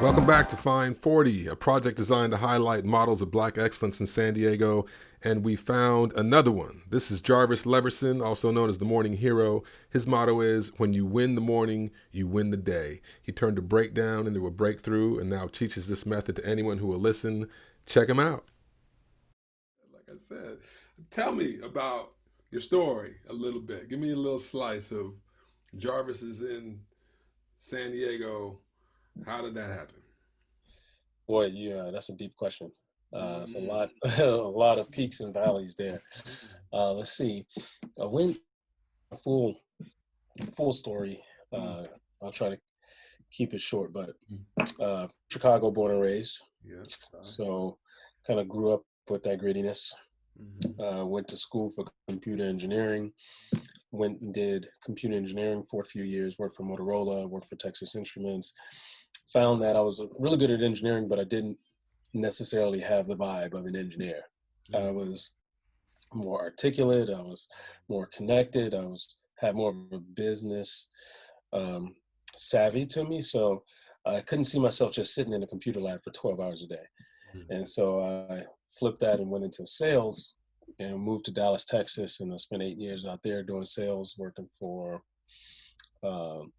Welcome back to Find 40, a project designed to highlight models of black excellence in San Diego. And we found another one. This is Jarvis Leverson, also known as the Morning Hero. His motto is, when you win the morning, you win the day. He turned a breakdown into a breakthrough and now teaches this method to anyone who will listen. Check him out. Like I said, tell me about your story a little bit. Give me a little slice of Jarvis is in San Diego. How did that happen? Boy, yeah, that's a deep question. It's a Mm-hmm. lot, a lot of peaks and valleys there. Let's see. I went full, full story. Uh, I'll try to keep it short, but Chicago born and raised, Yeah. so kind of grew up with that grittiness. Mm-hmm. Went to school for computer engineering. Went and did computer engineering for a few years. Worked for Motorola. Worked for Texas Instruments. Found that I was really good at engineering, but I didn't necessarily have the vibe of an engineer. I was more articulate. I was more connected. Had more of a business um, savvy to me. So I couldn't see myself just sitting in a computer lab for 12 hours a day. And so I flipped that and went into sales and moved to Dallas, Texas. And I spent 8 years out there doing sales, working for um,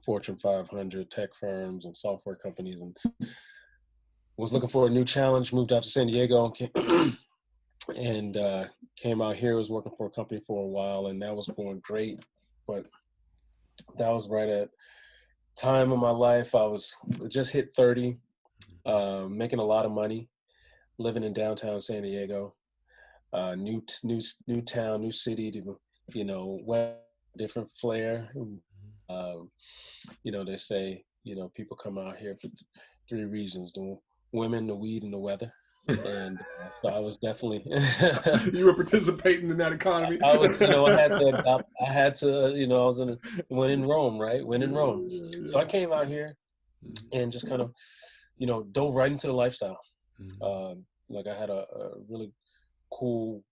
Fortune 500 tech firms and software companies, and was looking for a new challenge. Moved out to San Diego and came out here. Was working for a company for a while, and that was going great. But that was right at time of my life. I was just hit 30, making a lot of money, living in downtown San Diego. New town, new city, different flair. Um, they say, people come out here for three reasons: the women, the weed, and the weather. And so I was definitely, You were participating in that economy. I was, I had to adopt, I had to, I was when in Rome, right? When in Yeah, Rome. yeah, So I yeah. came out here and just kind of, dove right into the lifestyle. Mhm. Like I had a really cool,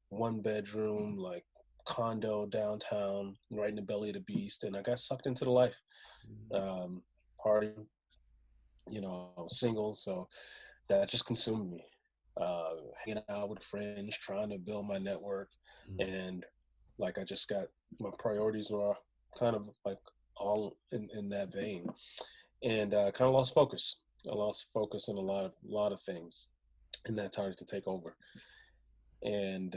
one bedroom, like condo downtown, right in the belly of the beast. And I got sucked into the life. Um, Partying, I was single. So that just consumed me. Hanging out with friends, trying to build my network. And like I just got, my priorities were kind of like all in that vein. And kind of lost focus. I lost focus in a lot of things. And that started to take over. And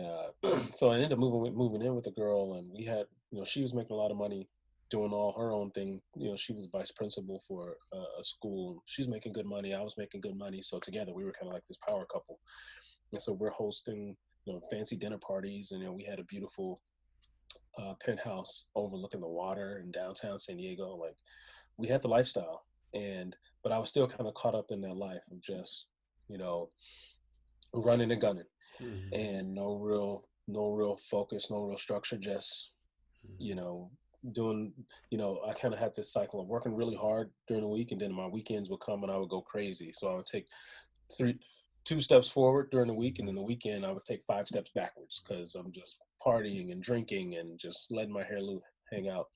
so I ended up moving in with a girl, and we had, she was making a lot of money doing all her own thing. She was vice principal for a school. She's making good money. I was making good money. So together we were kind of like this power couple. And so we're hosting, fancy dinner parties, and we had a beautiful penthouse overlooking the water in downtown San Diego. Like we had the lifestyle, and but I was still kind of caught up in that life of just, you know, running and gunning Mhm. and no real focus, no real structure, just, you know, doing, I kind of had this cycle of working really hard during the week, and then my weekends would come and I would go crazy. So I would take three, 2 steps forward during the week, and then the weekend I would take 5 steps backwards because I'm just partying and drinking and just letting my hair loose, hang out.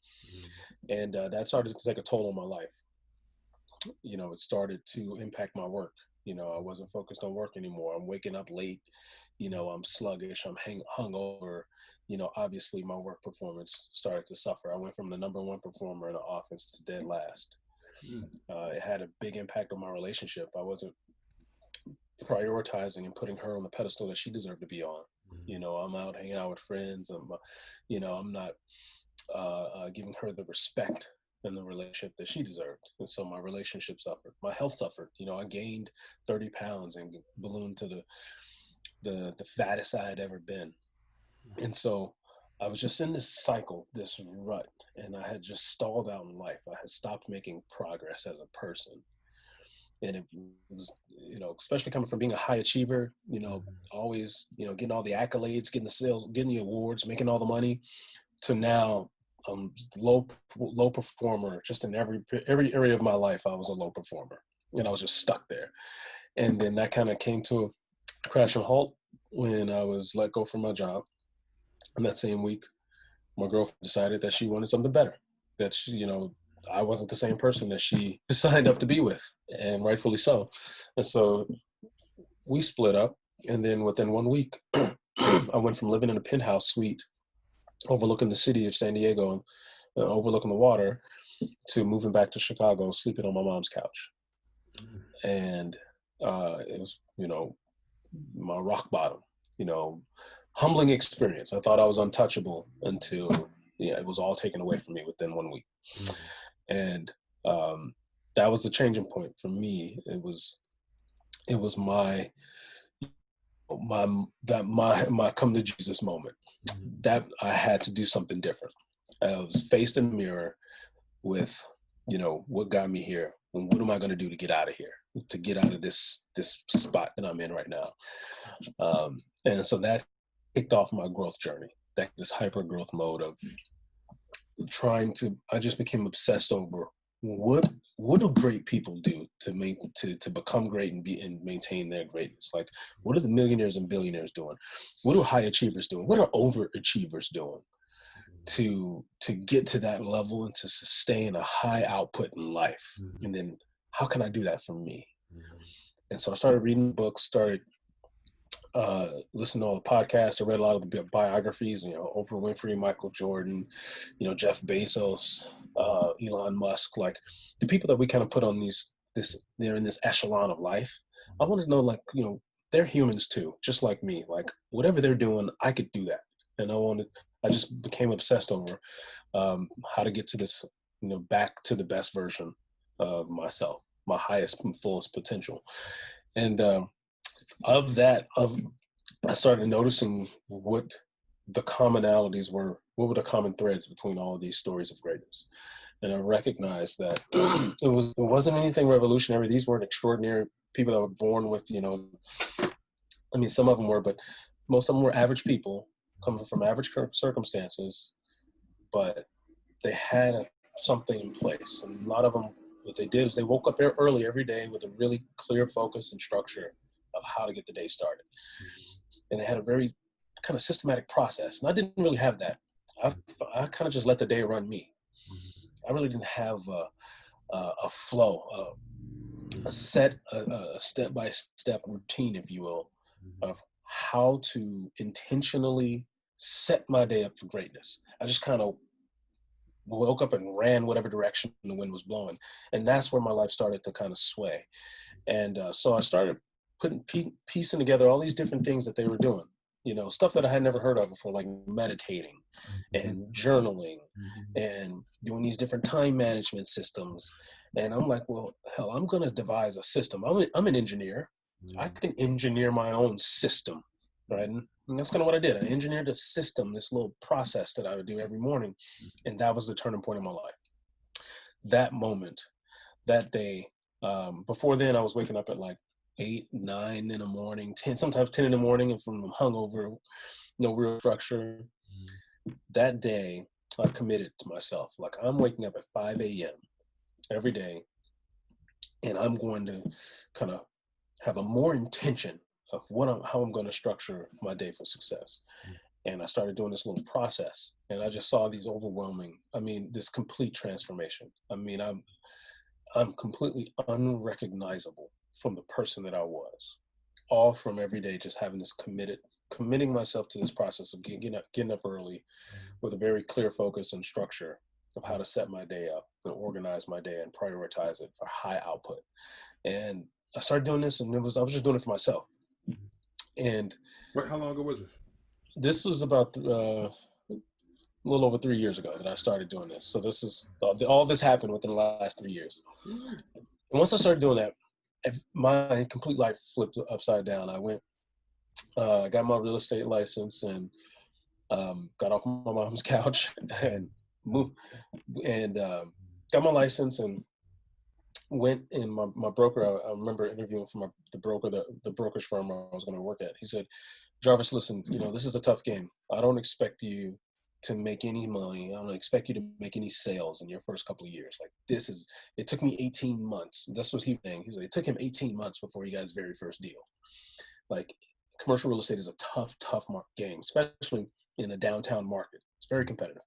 And that started to take a toll on my life. It started to impact my work. I wasn't focused on work anymore. I'm waking up late. I'm sluggish. I'm hungover. Obviously my work performance started to suffer. I went from the number one performer in the office to dead last. It had a big impact on my relationship. I wasn't prioritizing and putting her on the pedestal that she deserved to be on. I'm out hanging out with friends. I'm not giving her the respect and the relationship that she deserved. And so my relationship suffered. My health suffered. I gained 30 pounds and ballooned to the fattest I had ever been. And so I was just in this cycle, this rut, and I had just stalled out in life. I had stopped making progress as a person. And it was, especially coming from being a high achiever, always, getting all the accolades, getting the sales, getting the awards, making all the money, to now low performer. Just in every area of my life I was a low performer, and I was just stuck there. And then that kind of came to a crash and halt when I was let go from my job. And that same week my girlfriend decided that she wanted something better, that she, I wasn't the same person that she signed up to be with, and rightfully so. And so we split up, and then within 1 week, I went from living in a penthouse suite overlooking the city of San Diego, overlooking the water, to moving back to Chicago, sleeping on my mom's couch. And it was, my rock bottom, humbling experience. I thought I was untouchable until it was all taken away from me within 1 week. And that was the changing point for me. It was my come to Jesus moment, that I had to do something different. I was faced in the mirror with, what got me here, and what am I going to do to get out of here, to get out of this spot that I'm in right now. And so that kicked off my growth journey, this hyper growth mode of I just became obsessed over what do great people do to become great and maintain their greatness? Like, what are the millionaires and billionaires doing? What are high achievers doing? What are overachievers doing to get to that level and to sustain a high output in life? And then how can I do that for me? And so I started reading books, started listening to all the podcasts. I read a lot of the biographies, Oprah Winfrey, Michael Jordan, Jeff Bezos, Elon Musk, like the people that we kind of put on they're in this echelon of life. I want to know, like, they're humans too, just like me. Like, whatever they're doing, I could do that. And I just became obsessed over how to get to this, back to the best version of myself, my highest and fullest potential. And I started noticing what the commonalities were, what were the common threads between all of these stories of greatness. And I recognized that it wasn't anything revolutionary. These weren't extraordinary people that were born with, some of them were, but most of them were average people coming from average circumstances, but they had something in place. And a lot of them, what they did is they woke up early every day with a really clear focus and structure of how to get the day started. And they had a very kind of systematic process. And I didn't really have that. I kind of just let the day run me. I really didn't have a flow, a step-by-step routine, if you will, of how to intentionally set my day up for greatness. I just kind of woke up and ran whatever direction the wind was blowing. And that's where my life started to kind of sway. And so I started piecing together all these different things that they were doing, stuff that I had never heard of before, like meditating and journaling and doing these different time management systems. And I'm like, well, hell, I'm going to devise a system. I'm an engineer. I can engineer my own system, right? And that's kind of what I did. I engineered a system, this little process that I would do every morning. And that was the turning point in my life. That moment, that day, before then I was waking up at like 8, 9 in the morning, 10, sometimes 10 in the morning, and from hungover, no real structure. That day, I committed to myself, like, I'm waking up at 5 a.m. every day, and I'm going to kind of have a more intention of how I'm going to structure my day for success. And I started doing this little process, and I just saw these this complete transformation. I'm completely unrecognizable from the person that I was, all from every day just having this committing myself to this process of getting up early with a very clear focus and structure of how to set my day up and organize my day and prioritize it for high output. And I started doing this, and I was just doing it for myself. And how long ago was this? This was about a little over 3 years ago that I started doing this. So this is all this happened within the last 3 years. And once I started doing that, my complete life flipped upside down. I went, got my real estate license, and got off my mom's couch and moved, and got my license, and went in my broker. I remember interviewing for the brokerage firm I was going to work at. He said, Jarvis, listen, this is a tough game. I don't expect you to make any money. I don't expect you to make any sales in your first couple of years. Like, it took me 18 months. That's what he was saying. He said it took him 18 months before he got his very first deal. Like, commercial real estate is a tough game, especially in a downtown market. It's very competitive.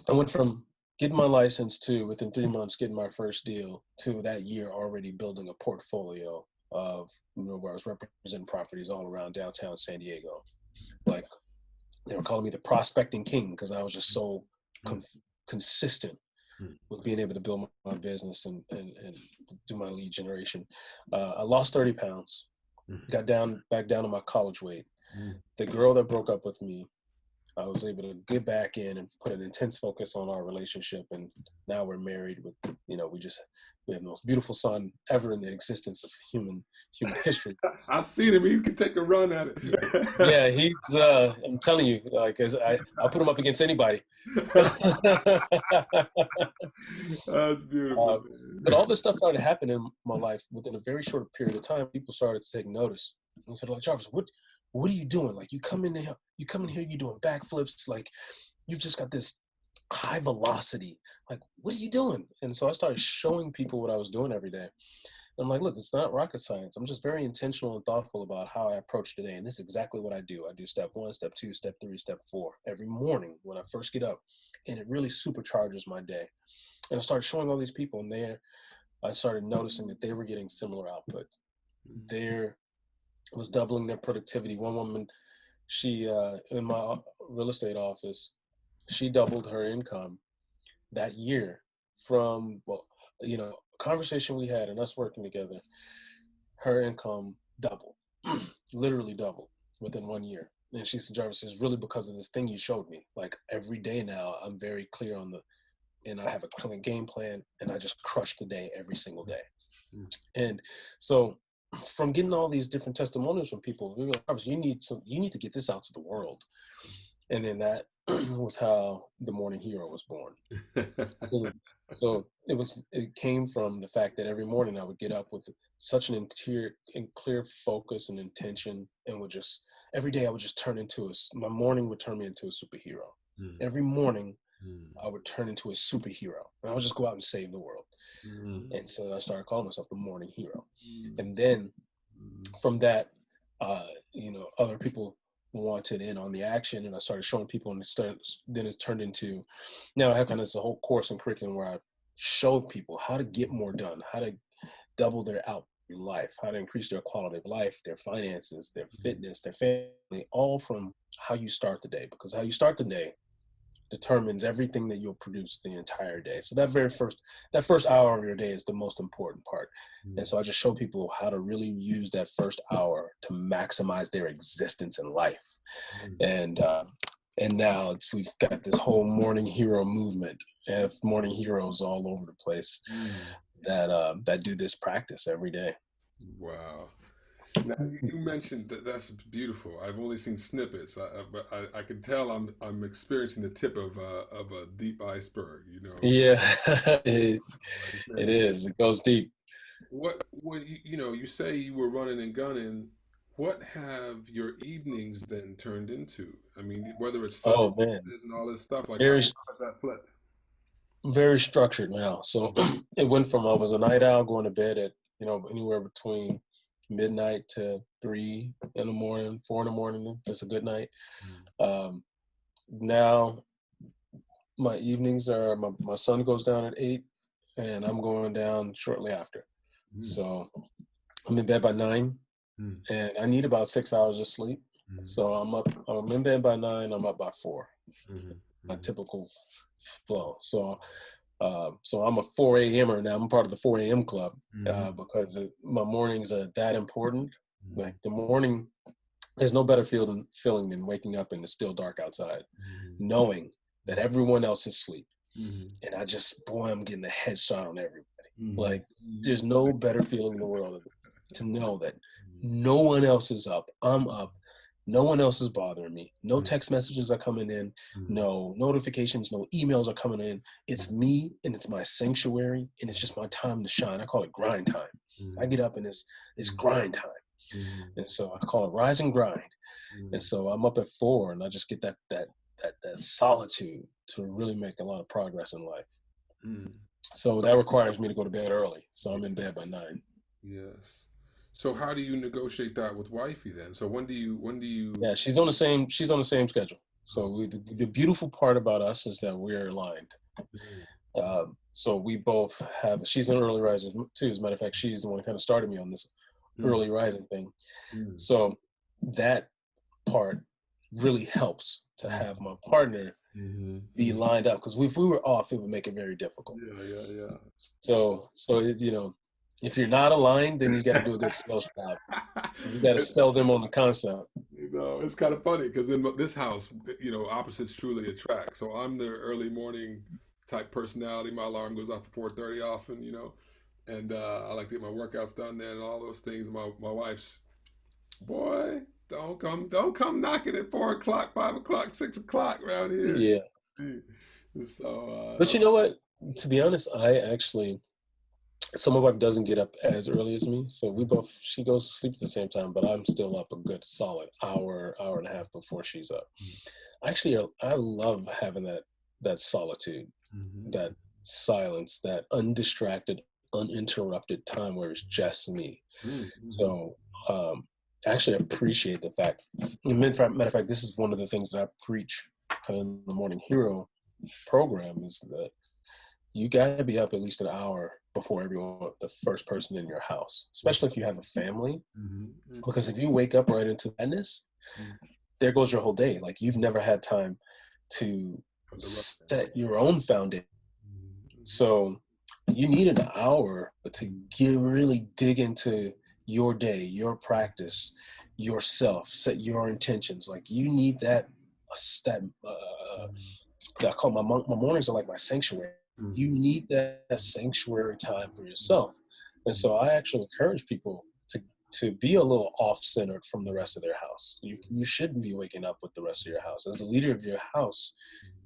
I went from getting my license to within 3 months, getting my first deal to that year already building a portfolio of, where I was representing properties all around downtown San Diego. Like, they were calling me the prospecting king because I was just so Mm. consistent Mm. with being able to build my business and do my lead generation. I lost 30 pounds, got back down to my college weight. Mm. The girl that broke up with me, I was able to get back in and put an intense focus on our relationship. And now we're married with, we have the most beautiful son ever in the existence of human history. I've seen him. He can take a run at it. Yeah, he's, I'm telling you, like, I'll put him up against anybody. That's beautiful, But man. all this stuff started happening in my life within a very short period of time. People started to take notice and said, like, Jarvis, what are you doing? Like, you come in here, you're doing backflips. Like, you've just got this high velocity. Like, what are you doing? And so I started showing people what I was doing every day. And I'm like, look, it's not rocket science. I'm just very intentional and thoughtful about how I approach today. And this is exactly what I do. I do step 1, step 2, step 3, step 4 every morning when I first get up. And it really supercharges my day. And I started showing all these people, and I started noticing that they were getting similar output. They was doubling their productivity. One woman, she in my real estate office, she doubled her income that year from, conversation we had and us working together. Her income doubled, literally doubled within 1 year. And she said, Jarvis, it's really because of this thing you showed me. Like, every day now, I'm very clear and I have a clear game plan, and I just crush the day every single day. And so, from getting all these different testimonials from people, we were like, Jarvis, you need to get this out to the world. And then that was how the Morning Hero was born. So it came from the fact that every morning I would get up with such an interior and clear focus and intention, and every day I would just my morning would turn me into a superhero. Every morning I would turn into a superhero, and I would just go out and save the world. And so I started calling myself the Morning Hero. And then from that, other people wanted in on the action, and I started showing people, and then it turned into, now I have kind of this whole course and curriculum where I show people how to get more done, how to double their output in life, how to increase their quality of life, their finances, their fitness, their family, all from how you start the day, because how you start the day determines everything that you'll produce the entire day. So that first hour of your day is the most important part. And so I just show people how to really use that first hour to maximize their existence in life. And now we've got this whole Morning Hero movement of morning heroes all over the place that do this practice every day. Wow. Now you mentioned that's beautiful. I've only seen snippets, but I can tell I'm experiencing the tip of a deep iceberg. Yeah, it is. It goes deep. What you say you were running and gunning. What have your evenings then turned into? I mean, whether it's Oh man, substances and all this stuff, like how very does that flip? very structured now. So it went from, I was a night owl going to bed at anywhere between midnight to 3 in the morning, 4 in the morning. If it's a good night. Now my evenings are, my son goes down at 8, and I'm going down shortly after. So I'm in bed by 9, and I need about 6 hours of sleep. So I'm in bed by 9, I'm up by 4. My typical flow. So I'm a 4 a.m.er now. I'm part of the 4 a.m. club because my mornings are that important. Like, the morning, there's no better feeling than waking up and it's still dark outside, knowing that everyone else is asleep. And I'm getting a head start on everybody. Like, there's no better feeling in the world to know that no one else is up. I'm up. No one else is bothering me. No text messages are coming in. No notifications, no emails are coming in. It's me, and it's my sanctuary, and it's just my time to shine. I call it grind time. I get up and it's grind time. And so I call it rise and grind. And so I'm up at 4, and I just get that solitude to really make a lot of progress in life. So that requires me to go to bed early. So I'm in bed by 9. Yes. So how do you negotiate that with wifey then? So when do you? Yeah, she's on the same schedule. So the beautiful part about us is that we're aligned. So we both have, she's an early riser too. As a matter of fact, she's the one who kind of started me on this Mm, early rising thing. mm, So that part really helps to mm, have my partner mm, be mm. lined up, because if we were off, it would make it very difficult. Yeah. So it, if you're not aligned, then you got to do a good sales job. You got to It- sell them on the concept. it's kind of funny because in this house, opposites truly attract. So I'm the early morning type personality. My alarm goes off at 4:30 often, and I like to get my workouts done then and all those things. My wife's, boy, don't come knocking at 4 o'clock, 5 o'clock, 6 o'clock around here. Yeah. So But you know what? To be honest, I actually, so my wife doesn't get up as early as me. So we both, she goes to sleep at the same time, but I'm still up a good solid hour and a half before she's up. Actually, I love having that solitude, mhm, that silence, that undistracted, uninterrupted time where it's just me. mhm, mhm, So actually, I appreciate the fact. Matter of fact, this is one of the things that I preach kind of in the Morning Hero program, is that you got to be up at least an hour before everyone, the first person in your house, especially if you have a family. mhm, mhm, Because if you wake up right into madness, mhm. there goes your whole day. Like, you've never had time to Put the rub in. set your own foundation. Mhm, So you need an hour to really dig into your day, your practice, yourself, set your intentions. Like, you need that mhm, I call my mornings are like my sanctuary. You mhm, need that sanctuary time for yourself. And mhm, so I actually encourage people to be a little off centered from the rest of their house. You shouldn't be waking up with the rest of your house. As the leader of your house,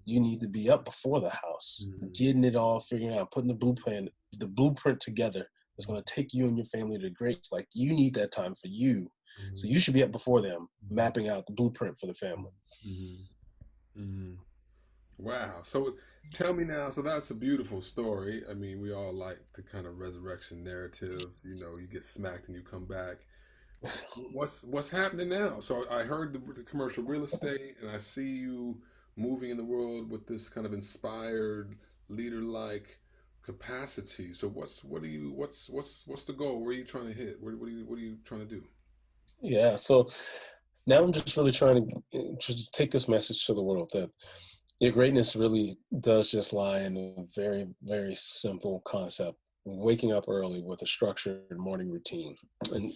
you need to be up before the house, mhm, getting it all figured out, putting the blueprint together that's going to take you and your family to greats. Like, you need that time for you. So mhm, you should be up before them, mapping out the blueprint for the family. mhm, mhm. Wow. So tell me now, so that's a beautiful story. I mean, we all like the kind of resurrection narrative, you get smacked and you come back. What's happening now? So I heard the commercial real estate, and I see you moving in the world with this kind of inspired leader-like capacity. So what's the goal? Where are you trying to hit? What are you trying to do? Yeah. So now I'm just really trying to just take this message to the world that your greatness really does just lie in a very, very simple concept: waking up early with a structured morning routine. And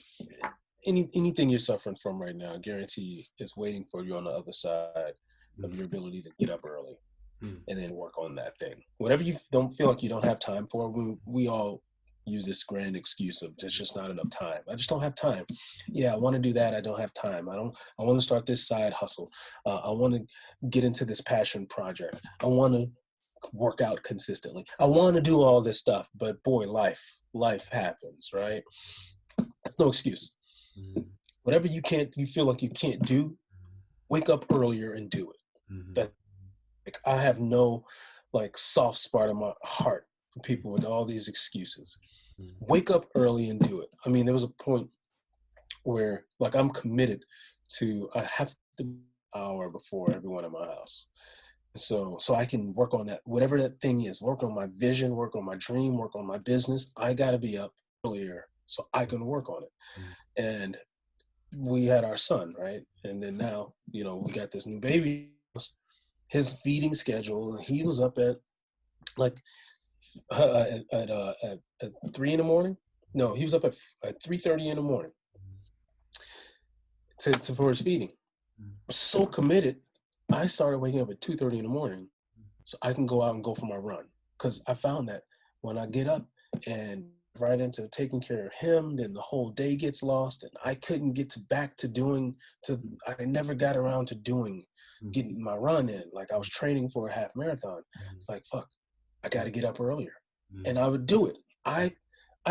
anything you're suffering from right now, I guarantee is waiting for you on the other side of Mm, your ability to get up early mm, and then work on that thing. Whatever you don't feel like you don't have time for, we all use this grand excuse of there's just not enough time. I just don't have time. Yeah, I want to do that. I don't have time. I want to start this side hustle. I want to get into this passion project. I want to work out consistently. I want to do all this stuff, but boy, life happens, right? That's no excuse. mm, Whatever you feel like you can't do, wake up earlier and do it. mm, That's, like, I have no, like, soft spot in my heart for people with all these excuses. mm, Wake up early and do it. I mean, there was a point where, like, I'm committed to, I have to be an hour before everyone in my house. So I can work on that, whatever that thing is, work on my vision, work on my dream, work on my business. I got to be up earlier so I can work on it. mm, And we had our son, right? And then now, we got this new baby. His feeding schedule, he was up at, like, at 3 in the morning. No, he was up at 3:30 in the morning for his feeding. mm, So committed, I started waking up at 2:30 in the morning so I can go out and go for my run. Because I found that when I get up and right into taking care of him, then the whole day gets lost, and I couldn't get back to doing to. I never got around to mm, getting my run in. Like, I was training for a half marathon. mm, It's like, fuck, I got to get up earlier, and mm, I would do it. I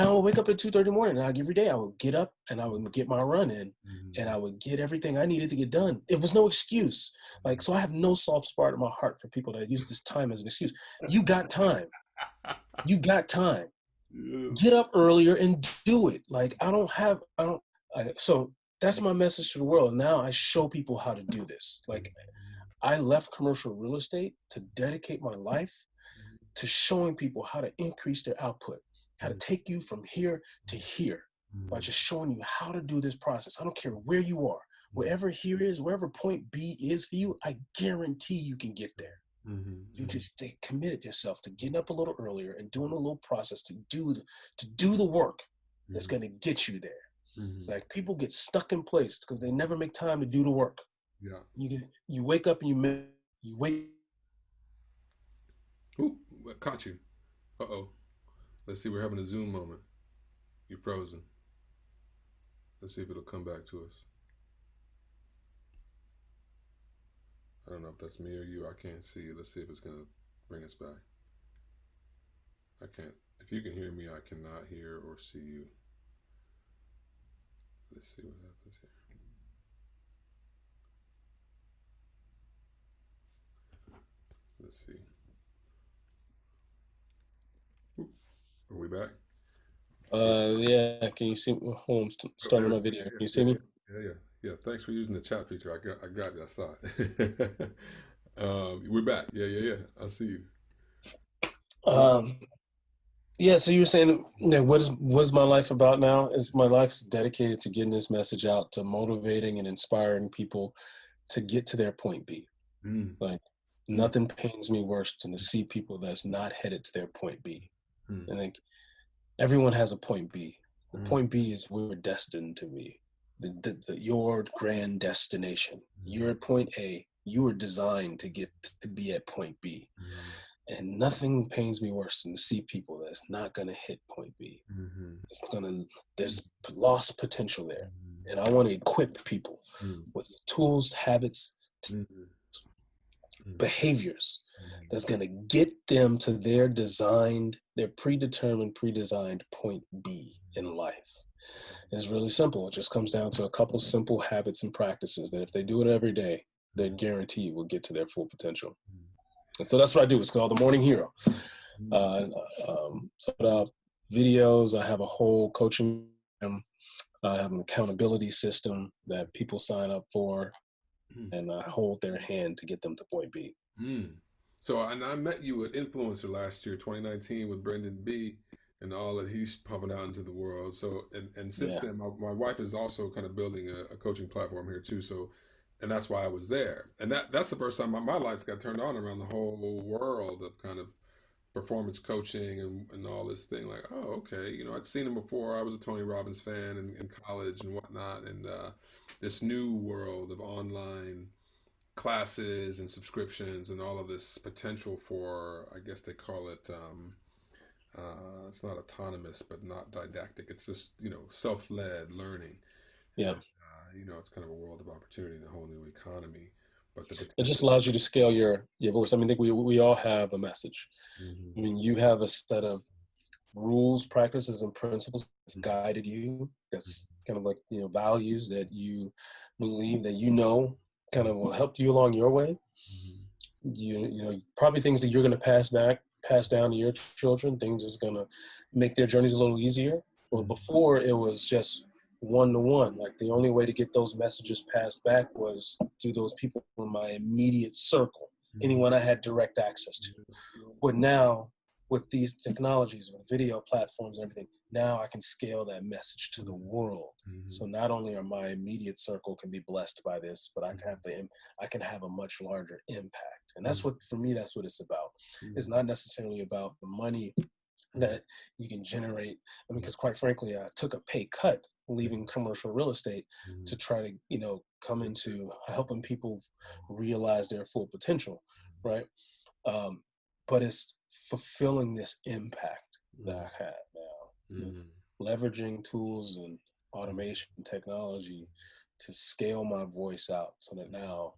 would wake up at 2:30 in the morning, and every day I would get up and I would get my run in, and mm, I would get everything I needed to get done. It was no excuse. Like, so I have no soft spot in my heart for people that use this time as an excuse. You got time. You got time. Get Yes. up earlier and do it. Like, I don't. So that's my message to the world. Now I show people how to do this. Like, I left commercial real estate to dedicate my life to showing people how to increase their output, how to take you from here to here by just showing you how to do this process. I don't care where you are, wherever here is, wherever point B is for you, I guarantee you can get there. You just committed yourself to getting up a little earlier and doing a little process to do the work that's going to get you there. Like people get stuck in place because they never make time to do the work. Yeah. You wake up and you wake. Ooh, what caught you? Uh-oh. Let's see, we're having a Zoom moment. You're frozen. Let's see if it'll come back to us. I don't know if that's me or you. I can't see it. Let's see if it's going to bring us back. I can't. If you can hear me, I cannot hear or see you. Let's see what happens here. Let's see. Oop. Are we back? Yeah. Can you see? Oh, I'm starting my video. Can you see me? Yeah. Thanks for using the chat feature. I grabbed it. I saw it. We're back. Yeah. I see you. Yeah. So you were saying that what is my life about now? Is my life's dedicated to getting this message out, to motivating and inspiring people to get to their point B. Like nothing pains me worse than to see people that's not headed to their point B. I think everyone has a point B. The point B is where we're destined to be. Your grand destination. You're at point A. You were designed to get to be at point B. And nothing pains me worse than to see people that's not going to hit point B. There's lost potential there. And I want to equip people with tools, habits, behaviors that's going to get them to their predesigned point B in life. And it's really simple. It just comes down to a couple simple habits and practices that if they do it every day, they guarantee will get to their full potential. And so that's what I do. It's called the Morning Hero. Videos. I have a whole coaching. I have an accountability system that people sign up for, and I hold their hand to get them to point B. So I met you at Influencer last year, 2019, with Brendan B. and all that he's pumping out into the world. So and since then, my wife is also kind of building a coaching platform here too. So. And that's why I was there. And that's the first time my lights got turned on around the whole world of kind of performance coaching and all this thing. Like, oh, okay. You know, I'd seen him before. I was a Tony Robbins fan in college and whatnot. And this new world of online classes and subscriptions and all of this potential for, I guess they call it, it's not autonomous, but not didactic. It's just, self-led learning. Yeah. And, it's kind of a world of opportunity and a whole new economy. But it just allows you to scale your voice. I mean, I think we all have a message. I mean, you have a set of rules, practices, and principles that have guided you. That's kind of like, values that you believe that kind of will help you along your way. Probably things that you're going to pass down to your children, things that's going to make their journeys a little easier. Well, before it was just one-to-one. Like the only way to get those messages passed back was to those people in my immediate circle, anyone I had direct access to. But now with these technologies, with video platforms and everything, now I can scale that message to the world. So not only are my immediate circle can be blessed by this, but I can have a much larger impact. And that's for me, that's what it's about. It's not necessarily about the money that you can generate. I mean, because quite frankly, I took a pay cut leaving commercial real estate to try to, come into helping people realize their full potential, right? But it's fulfilling this impact that I have now, leveraging tools and automation technology to scale my voice out so that now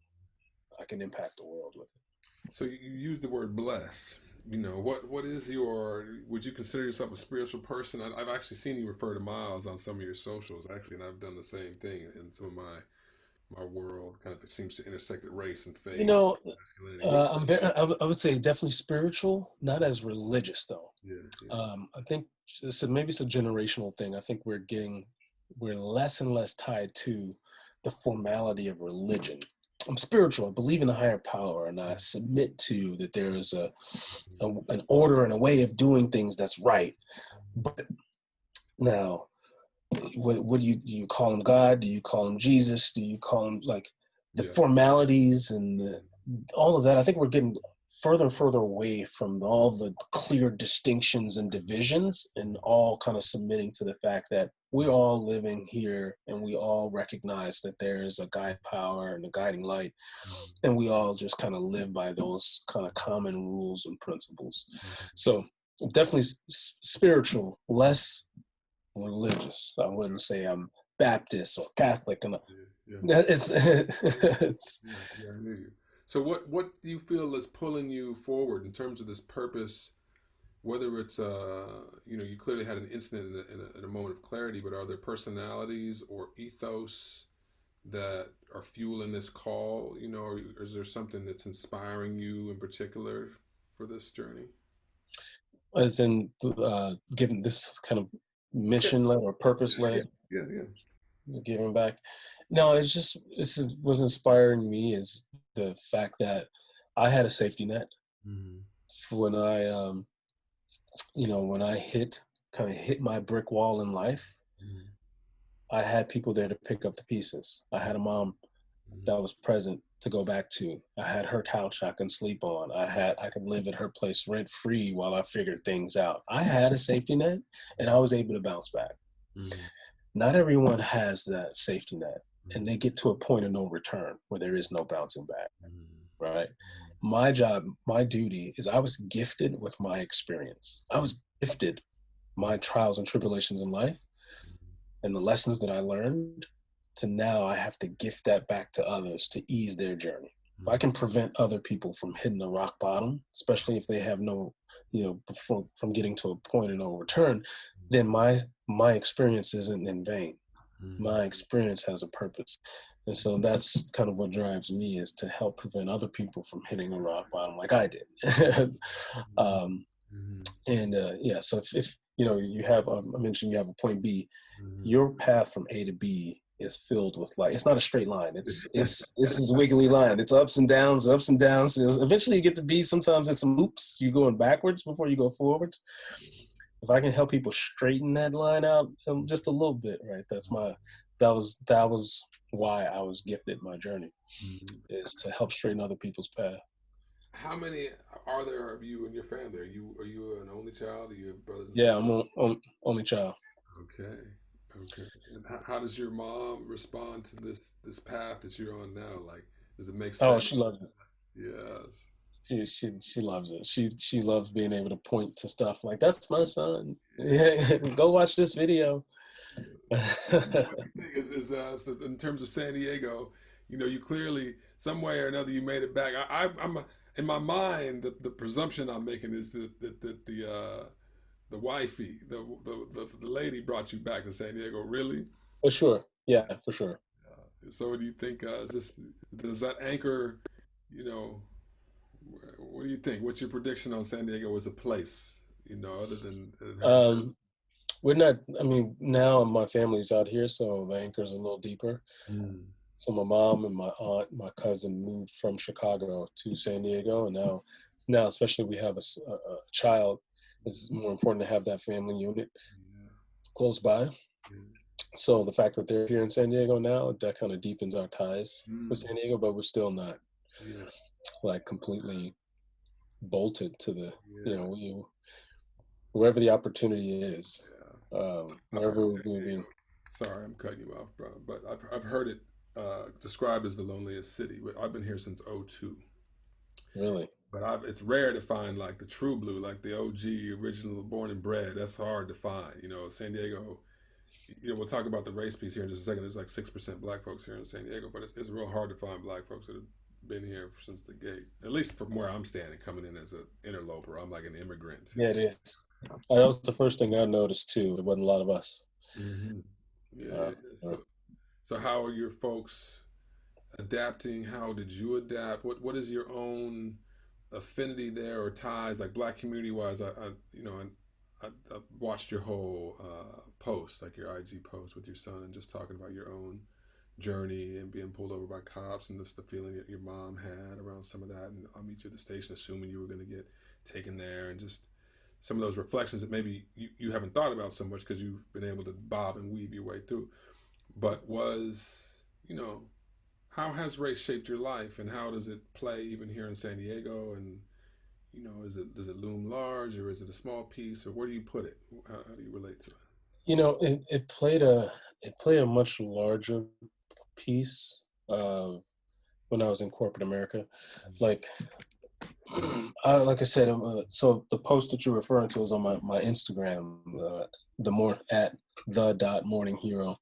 I can impact the world with it. So you use the word blessed. What is would you consider yourself a spiritual person? I've actually seen you refer to Miles on some of your socials, actually, and I've done the same thing in some of my world. Kind of, it seems to intersect at race and faith. I would say definitely spiritual, not as religious though. I think maybe it's a generational thing. I think we're less and less tied to the formality of religion. I'm spiritual. I believe in a higher power, and I submit to that there is an order and a way of doing things that's right. But now, what do you call him God? Do you call him Jesus? Do you call him like the Yeah. formalities and all of that? I think we're getting further and further away from all the clear distinctions and divisions, and all kind of submitting to the fact that we're all living here and we all recognize that there's a guide power and a guiding light, and we all just kind of live by those kind of common rules and principles. So definitely spiritual, less religious. I wouldn't say I'm Baptist or Catholic, and Yeah. it's, it's Yeah. Yeah. I hear you. So what do you feel is pulling you forward in terms of this purpose? Whether it's you clearly had an incident in a moment of clarity, but are there personalities or ethos that are fueling this call? Or is there something that's inspiring you in particular for this journey? as in given this kind of Yeah, mission led or purpose yeah, led yeah, yeah. giving back. No, was inspiring me is the fact that I had a safety net Mm-hmm. when when I hit my brick wall in life. Mm-hmm. I had people there to pick up the pieces. I had a mom that was present to go back to. I had her couch I can sleep on. I could live at her place rent free while I figured things out. I had a safety net, and I was able to bounce back. Mm-hmm. Not everyone has that safety net, and Mm-hmm. they get to a point of no return where there is no bouncing back, Mm-hmm. right? My job, my duty is I was gifted with my experience. I was gifted my trials and tribulations in life and the lessons that I learned, to now I have to gift that back to others to ease their journey. If I can prevent other people from hitting the rock bottom, especially if they have no, from getting to a point of no return, then my experience isn't in vain. Mm-hmm. My experience has a purpose. And so that's kind of what drives me, is to help prevent other people from hitting a rock bottom like I did. um, Mm-hmm. and yeah, so if you have, I mentioned you have a point B, Mm-hmm. your path from A to B is filled with like, it's not a straight line. It's this wiggly line. It's ups and downs, ups and downs. Eventually you get to B. Sometimes it's some loops. You going backwards before you go forwards. If I can help people straighten that line out just a little bit, right? That was why I was gifted my journey, Mm-hmm. is to help straighten other people's path. How many are there of you and your family? Are you an only child? Do you have brothers and Yeah, sisters? I'm only child. Okay. Okay. And how does your mom respond to this path that you're on now? Like, does it make Oh, sense? she loves it. Yes. She loves it. She loves being able to point to stuff like, that's my son. Yeah, go watch this video. What do you think is in terms of San Diego? You clearly some way or another you made it back. I'm in my mind the presumption I'm making is that the wifey the lady brought you back to San Diego. Really? For sure. Yeah, for sure. So do you think is this does that anchor? You know, what do you think? What's your prediction on San Diego as a place? Other than her. Um, we're not, I mean, now my family's out here, so the anchor's a little deeper. Mm, So my mom and my aunt, my cousin moved from Chicago to San Diego, and now especially we have a child. It's more important to have that family unit yeah, close by. yeah. So the fact that they're here in San Diego now, that kind of deepens our ties with Mm, San Diego, but we're still not yeah, like completely bolted to the, yeah, wherever the opportunity is, yeah. I've heard wherever San we'll Diego. be. Sorry, I'm cutting you off, bro. But I've heard it described as the loneliest city. I've been here since '02. Really. But it's rare to find like the true blue, like the OG original born and bred. That's hard to find. San Diego. We'll talk about the race piece here in just a second. There's like 6% black folks here in San Diego, but it's real hard to find black folks that have been here since the gate. At least from where I'm standing, coming in as an interloper, I'm like an immigrant. Yeah, it is. That was the first thing I noticed too. There wasn't a lot of us. Mm-hmm. Yeah, Uh, yeah. Yeah. uh, So how are your folks adapting? How did you adapt? What is your own affinity there or ties, like black community wise? I watched your whole post, like your IG post with your son, and just talking about your own journey and being pulled over by cops and just the feeling that your mom had around some of that. And I'll meet you at the station, assuming you were going to get taken there, and just some of those reflections that maybe you haven't thought about so much because you've been able to bob and weave your way through. But was, how has race shaped your life, and how does it play even here in San Diego? And does it loom large, or is it a small piece, or where do you put it? How do you relate to it? It played a much larger piece when I was in corporate America. Like like I said, so the post that you're referring to is on my Instagram, the more at the dot morning hero,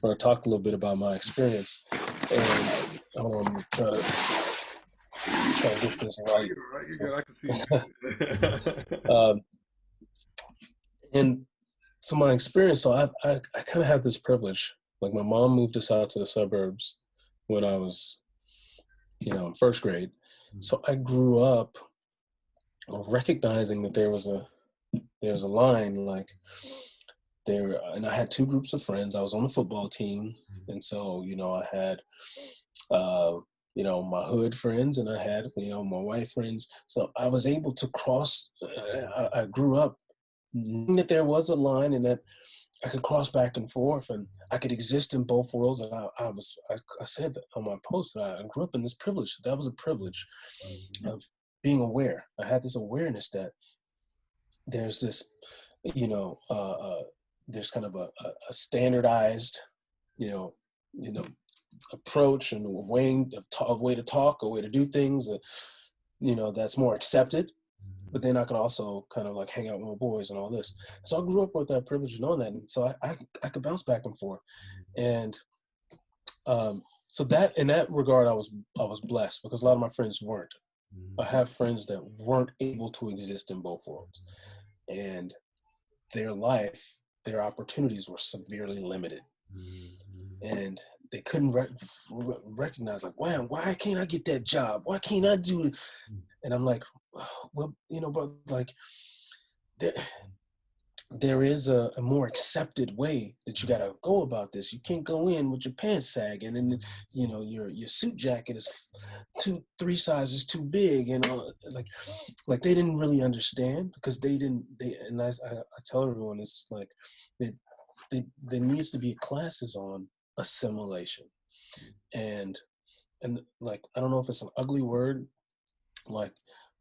where I talked a little bit about my experience. And hold on, try to get this right. You're right. You're good. I can see you. um, and so my experience, so I kind of have this privilege. Like my mom moved us out to the suburbs when I was, in first grade. So I grew up recognizing that there's a line like there, and I had two groups of friends. I was on the football team, and so I had my hood friends, and I had my white friends. So I was able to cross. I grew up knowing that there was a line, and that I could cross back and forth, and I could exist in both worlds. And I said that on my post that I grew up in this privilege. That was a privilege of being aware. I had this awareness that there's this, there's kind of a standardized, you know, you know, approach and a way to talk, a way to do things that, that's more accepted. But then I could also kind of like hang out with my boys and all this. So I grew up with that privilege of knowing that. And so I could bounce back and forth. And so that in that regard, I was blessed because a lot of my friends weren't. I have friends that weren't able to exist in both worlds, and their opportunities were severely limited, and they couldn't recognize like, wow, why can't I get that job? Why can't I do it? And I'm like, well, but like there is a more accepted way that you got to go about this. You can't go in with your pants sagging and your suit jacket is 2-3 sizes too big, like they didn't really understand because and I tell everyone it's like there needs to be classes on assimilation, and like I don't know if it's an ugly word, like,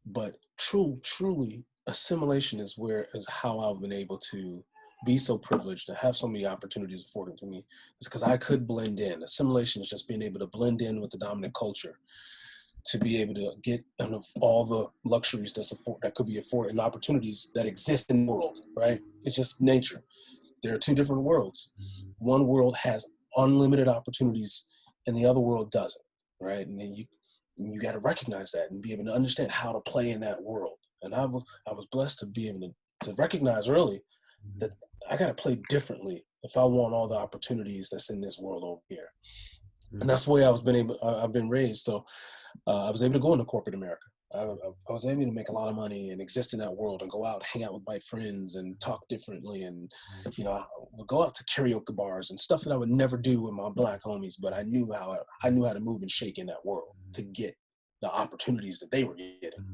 but truly assimilation is how I've been able to be so privileged to have so many opportunities afforded to me. It's because I could blend in. Assimilation is just being able to blend in with the dominant culture, to be able to get all the luxuries that could be afforded and opportunities that exist in the world, right? It's just nature. There are two different worlds. One world has unlimited opportunities and the other world doesn't, right? And then you got to recognize that and be able to understand how to play in that world. And I was blessed to be able to recognize early that I got to play differently if I want all the opportunities that's in this world over here. And that's the way I've been raised. So I was able to go into corporate America. I was able to make a lot of money and exist in that world and go out, hang out with my friends and talk differently. And, I would go out to karaoke bars and stuff that I would never do with my black homies, but I knew how to move and shake in that world to get the opportunities that they were getting.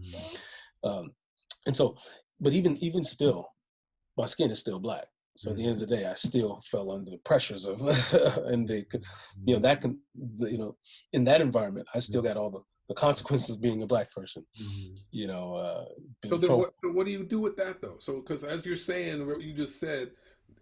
And so, but even still, my skin is still black. So at the end of the day, I still fell under the pressures of, and in that environment, I still got all the consequences of being a black person. So then, what do you do with that though? So, because as you're saying, what you just said,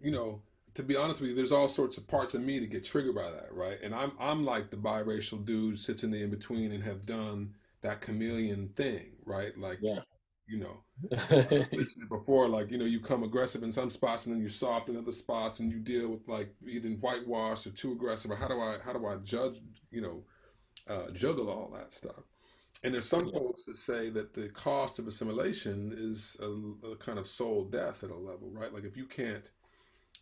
you know, to be honest with you, there's all sorts of parts of me that get triggered by that, right? And I'm like the biracial dude sits in the in between and have done that chameleon thing, right? Like, Yeah. you know, mentioned it before, like, you come aggressive in some spots and then you're soft in other spots, and you deal with like either whitewash or too aggressive, or how do I judge, juggle all that stuff. And there's some Yeah. folks that say that the cost of assimilation is a kind of soul death at a level, right? Like if you can't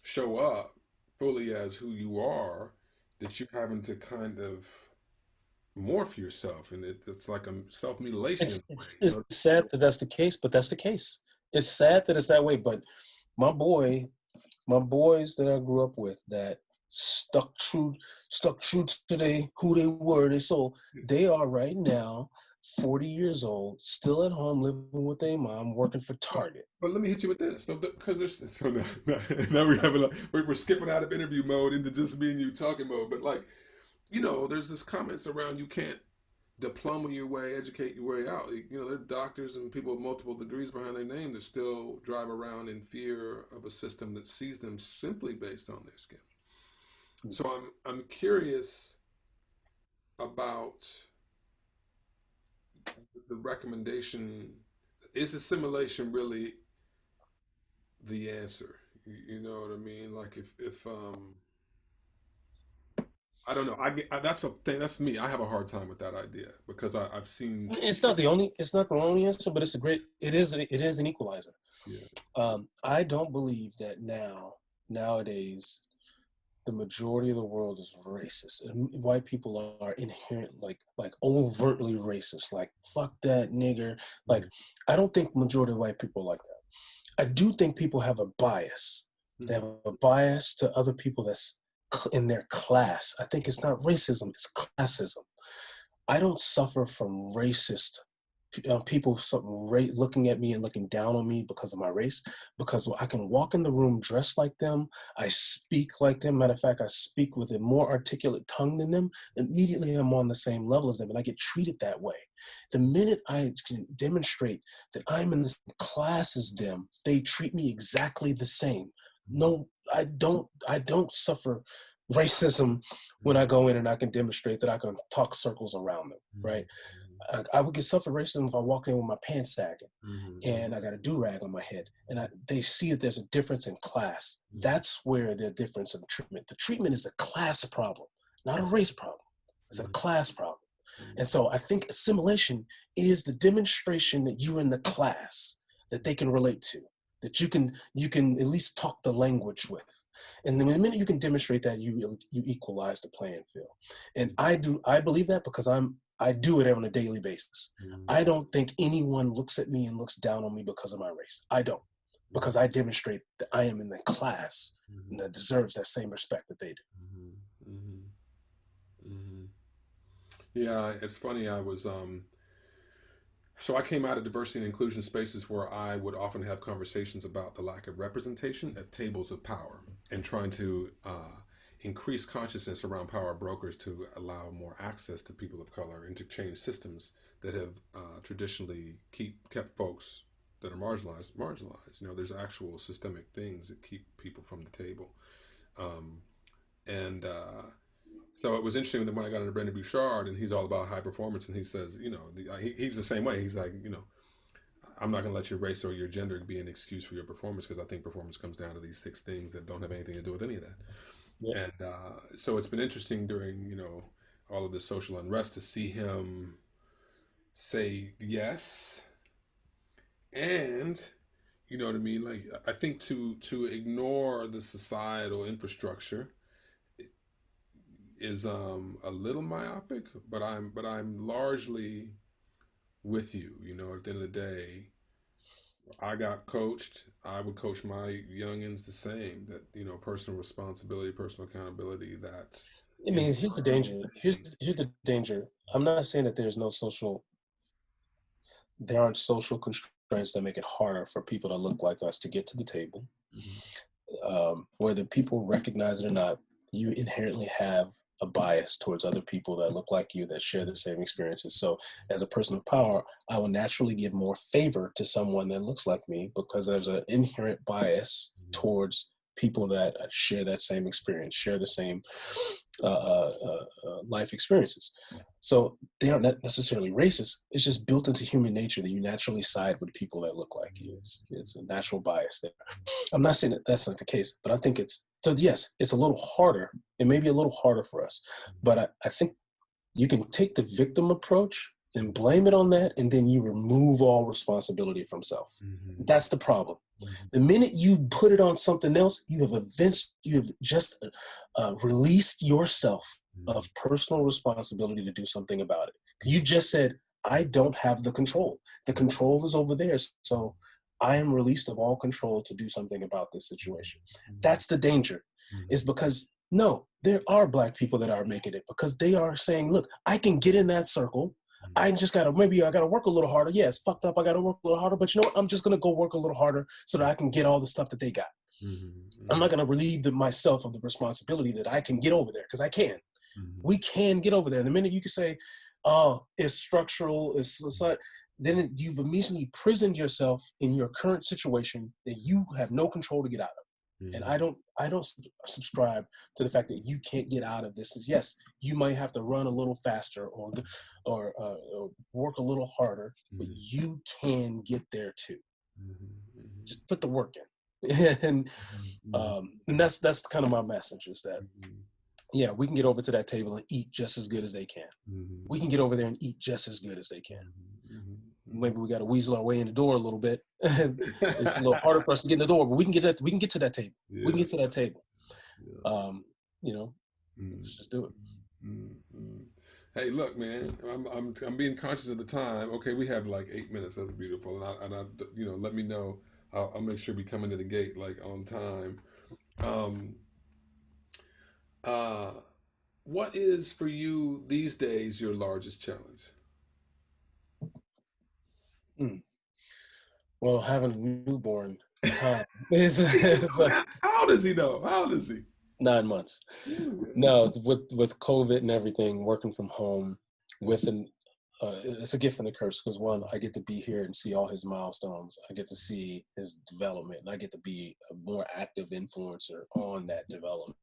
show up fully as who you are, that you're having to kind of morph yourself, and it's like a self mutilation in It's, a way. it's, it's sad that that's the case, but that's the case. It's sad that it's that way, but my boys that I grew up with that stuck true to who they were, their soul. They are right now 40 years old, still at home living with their mom, working for Target. But let me hit you with this, because there's so now we're having we're skipping out of interview mode into just me and you talking mode. But like, there's this comments around you can't diploma your way, educate your way out. There are doctors and people with multiple degrees behind their name that still drive around in fear of a system that sees them simply based on their skin. So I'm curious about the recommendation. Is assimilation really the answer? You know what I mean? Like if I don't know. That's a thing. That's me. I have a hard time with that idea because I've seen. It's not the only. It's not the only answer, but it's a great. It is. It is an equalizer. Yeah. I don't believe that nowadays, the majority of the world is racist. And white people are inherent, like overtly racist. Like fuck that nigger. Like I don't think majority of white people are like that. I do think people have a bias. They have a bias to other people that's in their class. I think it's not racism, it's classism. I don't suffer from racist people looking at me and looking down on me because of my race, because I can walk in the room dressed like them. I speak like them. Matter of fact, I speak with a more articulate tongue than them. Immediately I'm on the same level as them and I get treated that way. The minute I can demonstrate that I'm in the same class as them, they treat me exactly the same. No, I don't suffer racism when I go in and I can demonstrate that I can talk circles around them, right? I would get suffer racism if I walk in with my pants sagging and I got a do-rag on my head and they see that there's a difference in class. That's where the difference in treatment. The treatment is a class problem, not a race problem. It's a class problem. And so I think assimilation is the demonstration that you're in the class that they can relate to, that you can at least talk the language with. And the minute you can demonstrate that, you equalize the playing field. And I believe that because I do it on a daily basis. I don't think anyone looks at me and looks down on me because of my race. I don't, because I demonstrate that I am in the class and that deserves that same respect that they do. Yeah, it's funny. So I came out of diversity and inclusion spaces where I would often have conversations about the lack of representation at tables of power and trying to increase consciousness around power brokers to allow more access to people of color and to change systems that have traditionally kept folks that are marginalized. There's actual systemic things that keep people from the table. And So it was interesting when I got into Brandon Bouchard, and he's all about high performance, and he says, he's the same way. He's like, I'm not going to let your race or your gender be an excuse for your performance, because I think performance comes down to these 6 things that don't have anything to do with any of that. Yeah. And so it's been interesting during, all of this social unrest to see him say yes, and you know what I mean. Like I think to ignore the societal infrastructure is a little myopic, but I'm largely with you. At the end of the day, I got coached. I would coach my youngins the same. That personal responsibility, personal accountability. That I mean, here's the danger. Here's the danger. I'm not saying that there aren't social constraints that make it harder for people that look like us to get to the table. Whether people recognize it or not, you inherently have a bias towards other people that look like you, that share the same experiences. So as a person of power, I will naturally give more favor to someone that looks like me because there's an inherent bias towards people that share that same experience, share the same life experiences. So they aren't necessarily racist. It's just built into human nature that you naturally side with people that look like you. It's a natural bias there. I'm not saying that that's not the case, but I think so yes, it's a little harder. It may be a little harder for us, but I think you can take the victim approach and blame it on that, and then you remove all responsibility from self. That's the problem. The minute you put it on something else, you have just released yourself of personal responsibility to do something about it. You just said, I don't have the control. The control is over there. So I am released of all control to do something about this situation. That's the danger, is because No, there are Black people that are making it because they are saying, look, I can get in that circle. I just gotta, maybe I gotta work a little harder. Yeah, it's fucked up. I gotta work a little harder, but you know what? I'm just gonna go work a little harder so that I can get all the stuff that they got. I'm not gonna relieve myself of the responsibility that I can get over there because I can. We can get over there. The minute you can say, "Oh, it's structural," it's like, then you've immediately prisoned yourself in your current situation that you have no control to get out of. And I don't subscribe to the fact that you can't get out of this. Yes, you might have to run a little faster or work a little harder, but you can get there too. Just put the work in. And that's kind of my message is that yeah, we can get over to that table and eat just as good as they can. We can get over there and eat just as good as they can. Maybe we got to weasel our way in the door a little bit. It's a little harder for us to get in the door, but we can get to that table. Yeah. We can get to that table. Yeah. You know, let's just do it. Hey, look, man, I'm being conscious of the time. Okay, we have like 8 minutes. That's beautiful, and I you know, let me know. I'll make sure we come into the gate like on time. What is for you these days your largest challenge? Well, having a newborn is like, how old is he though? How old is he? 9 months. No, it's with COVID and everything, working from home it's a gift and a curse because one, I get to be here and see all his milestones. I get to see his development, and I get to be a more active influencer on that development,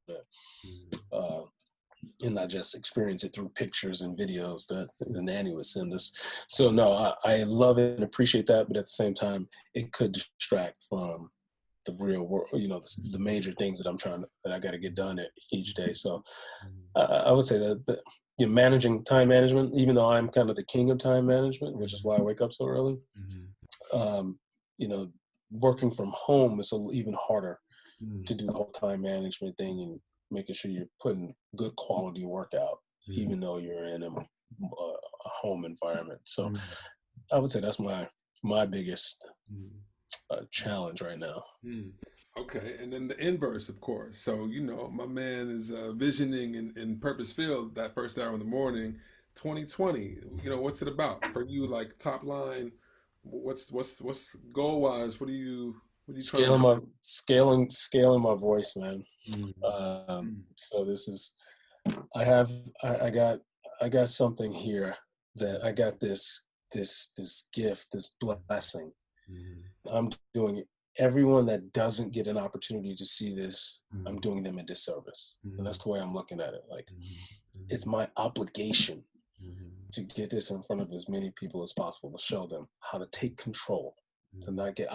and not just experience it through pictures and videos that the nanny would send us. So no, I love it and appreciate that, but at the same time, it could distract from the real world, you know, the major things that I got to get done each day. So I would say that you know, managing time management, even though I'm kind of the king of time management, which is why I wake up so early, you know, working from home is even harder to do the whole time management thing and making sure you're putting good quality work out, even though you're in a home environment. So I would say that's my biggest challenge right now. Okay, and then the inverse, of course. So, you know, my man is visioning in purpose field that first hour in the morning, 2020. You know, what's it about for you? Like top line, what's goal wise? What are you scaling my voice, man. So this is I got something here that I got this gift, this blessing. I'm doing it. Everyone that doesn't get an opportunity to see this, I'm doing them a disservice. And that's the way I'm looking at it. Like, it's my obligation to get this in front of as many people as possible, to show them how to take control, to not get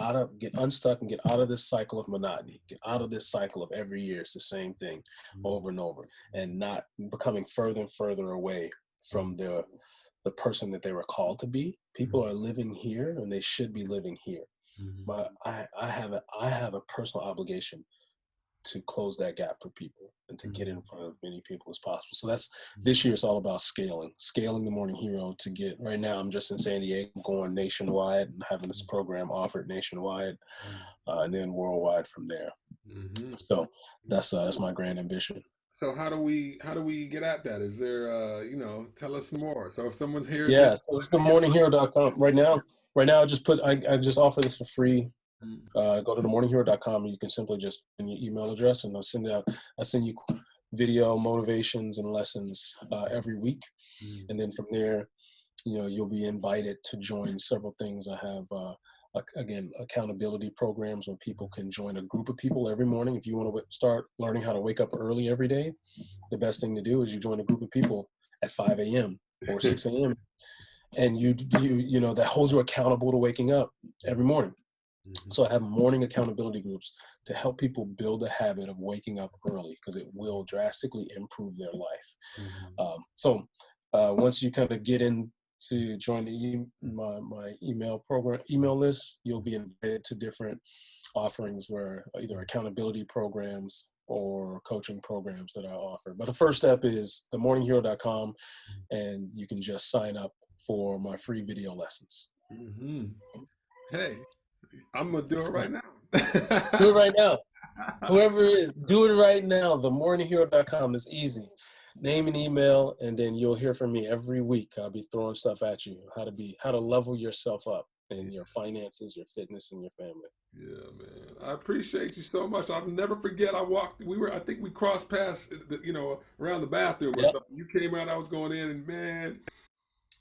unstuck and get out of this cycle of monotony, get out of this cycle of every year it's the same thing over and over, and not becoming further and further away from the person that they were called to be. People are living here and they should be living here. But I have a personal obligation to close that gap for people and to get in front of as many people as possible. So that's this year. It's all about scaling the Morning Hero to get. Right now, I'm just in San Diego, going nationwide and having this program offered nationwide, and then worldwide from there. So that's my grand ambition. So how do we get at that? Is there you know, tell us more. So if someone's here, yeah, so it's themorninghero.com right now. Right now, I just offer this for free. Go to themorninghero.com and you can simply just put in your email address and I send you video motivations and lessons every week. And then from there, you know, you'll be invited to join several things. I have, again, accountability programs where people can join a group of people every morning. If you want to start learning how to wake up early every day, the best thing to do is you join a group of people at 5 a.m. or 6 a.m. And you know, that holds you accountable to waking up every morning. So I have morning accountability groups to help people build a habit of waking up early because it will drastically improve their life. So once you kind of get in to join my email list, you'll be invited to different offerings where either accountability programs or coaching programs that I offer. But the first step is themorninghero.com, and you can just sign up for my free video lessons. Hey, I'm gonna do it right now. Do it right now. Whoever it is, do it right now. TheMorningHero.com is easy. Name and email, and then you'll hear from me every week. I'll be throwing stuff at you, how to level yourself up in your finances, your fitness, and your family. Yeah, man. I appreciate you so much. I'll never forget. I think we crossed paths, around the bathroom or Yep. something. You came out, I was going in, and man,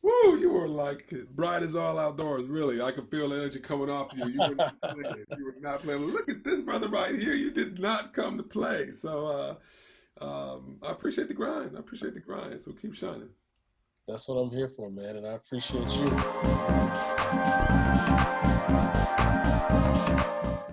woo, you were like bright as all outdoors. Really, I could feel the energy coming off you. You were not playing. You were not playing. Look at this brother right here. You did not come to play. So, I appreciate the grind. I appreciate the grind. So keep shining. That's what I'm here for, man, and I appreciate you.